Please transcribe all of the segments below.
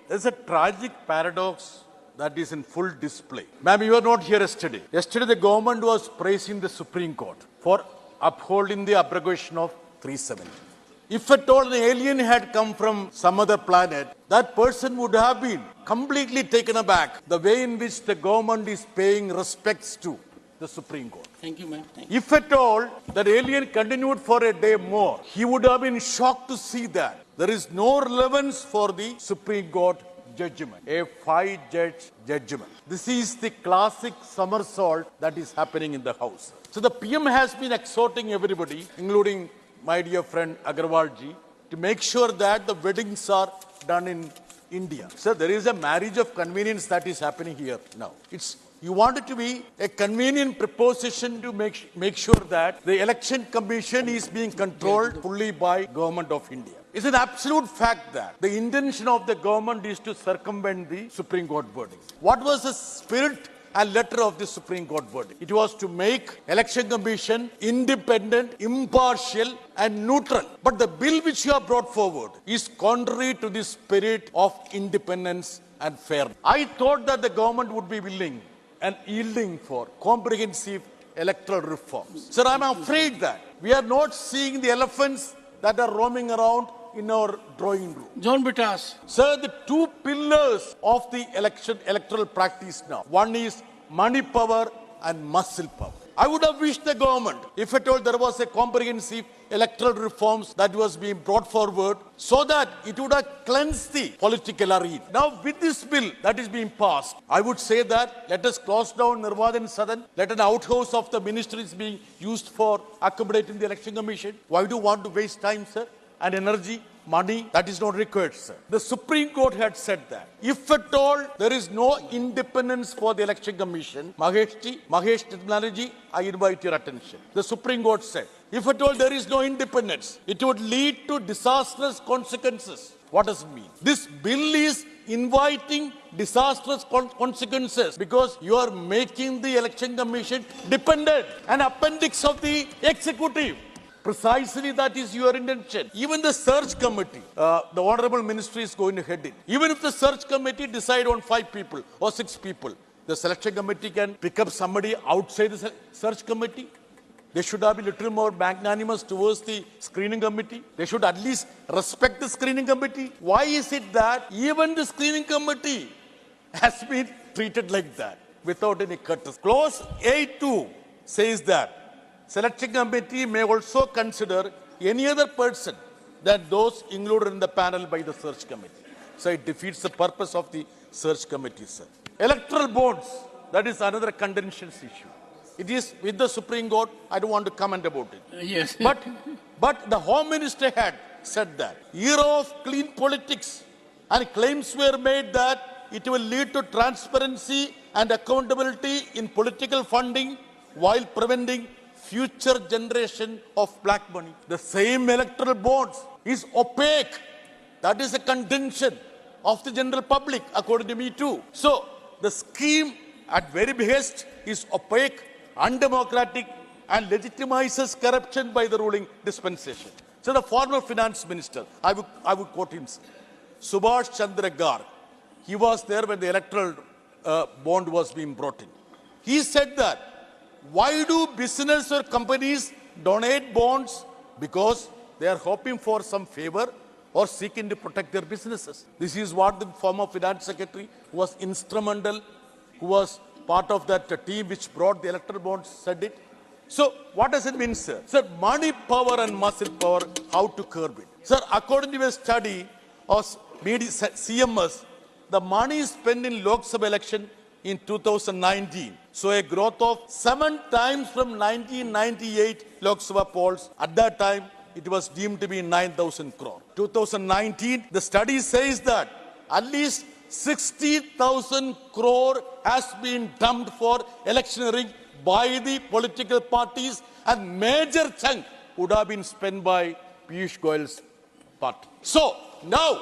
There's a tragic paradox that is in full display. Ma'am, you were not here yesterday. Yesterday, the government was praising the Supreme Court for upholding the abrogation of 370. If at all an alien had come from some other planet, that person would have been completely taken aback the way in which the government is paying respects to the Supreme Court. Thank you, ma'am. If at all that alien continued for a day more, he would have been shocked to see that there is no relevance for the Supreme Court judgment, a 5-judge judgment. This is the classic somersault that is happening in the House. So the PM has been exhorting everybody, including my dear friend Agarwalji, to make sure that the weddings are done in India. So there is a marriage of convenience that is happening here now. You want it to be a convenient proposition to make sure that the election commission is being controlled fully by government of India. It's an absolute fact that the intention of the government is to circumvent the Supreme Court verdict. What was the spirit and letter of the Supreme Court verdict? It was to make election commission independent, impartial and neutral. But the bill which you have brought forward is contrary to the spirit of independence and fairness. I thought that the government would be willing and yielding for comprehensive electoral reforms. Sir, I'm afraid that we are not seeing the elephants that are roaming around in our drawing room. John Bitas. Sir, the two pillars of the electoral practice now. One is money power and muscle power. I would have wished the government, if at all there was a comprehensive electoral reforms that was being brought forward, so that it would have cleansed the political arena. Now, with this bill that is being passed, I would say that let us close down Nirvadan Sadan. Let an outhouse of the ministries be used for accommodating the election commission. Why do you want to waste time, sir, and energy? Money, that is not required, sir. The Supreme Court had said that. If at all there is no independence for the election commission, Mahesh Titmalaji, I invite your attention. The Supreme Court said, if at all there is no independence, it would lead to disastrous consequences. What does it mean? This bill is inviting disastrous consequences because you are making the election commission dependent, an appendix of the executive. Precisely that is your intention. Even the search committee, the Honorable Ministry is going to head it. Even if the search committee decide on 5 people or 6 people, the selection committee can pick up somebody outside the search committee. They should have been a little more magnanimous towards the screening committee. They should at least respect the screening committee. Why is it that even the screening committee has been treated like that without any courtesy? Clause A2 says that selection committee may also consider any other person than those included in the panel by the search committee. So it defeats the purpose of the search committee, sir. Electoral bonds, that is another contentious issue. It is with the Supreme Court. I don't want to comment about it. Yes. But the Home Minister had said that era of clean politics, and claims were made that it will lead to transparency and accountability in political funding while preventing future generation of black money. The same electoral bonds is opaque. That is a contention of the general public, according to me too. So the scheme at very behest is opaque, undemocratic, and legitimizes corruption by the ruling dispensation. So the former finance minister, I would quote him, Subhash Chandra Garg, he was there when the electoral bond was being brought in. He said that, why do business or companies donate bonds? Because they are hoping for some favor or seeking to protect their businesses. This is what the former finance secretary, who was instrumental, who was part of that team which brought the electoral bonds, said it. So what does it mean, sir? Sir, money power and muscle power, how to curb it? Sir, according to a study of CMS, the money spent in Lok Sabha election in 2019. So a growth of 7 times from 1998 Lok Sabha polls. At that time, it was deemed to be 9,000 crore. 2019, the study says that at least 60,000 crore has been dumped for electioneering by the political parties, and major chunk would have been spent by Piyush Goyal's party. So now,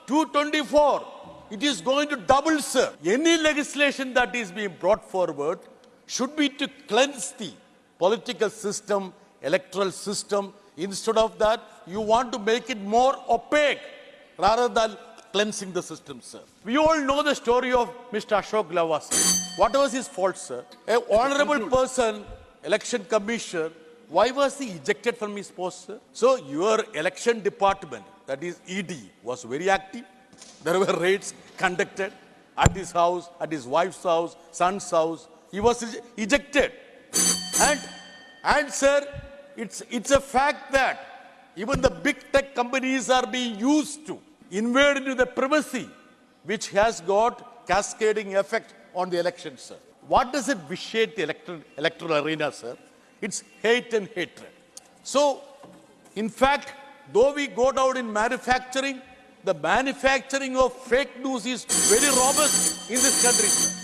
224, it is going to double, sir. Any legislation that is being brought forward should be to cleanse the political system, electoral system. Instead of that, you want to make it more opaque rather than cleansing the system, sir. We all know the story of Mr. Ashok Lava, sir. What was his fault, sir? A honorable person, election commissioner, why was he ejected from his post, sir? So your election department, that is ED, was very active. There were raids conducted at his house, at his wife's house, son's house. He was ejected. And sir, it's a fact that even the big tech companies are being used to invade into the privacy, which has got cascading effect on the election, sir. What does it vitiate the electoral arena, sir? It's hate and hatred. So, in fact, though we go down in manufacturing, the manufacturing of fake news is very robust in this country, sir.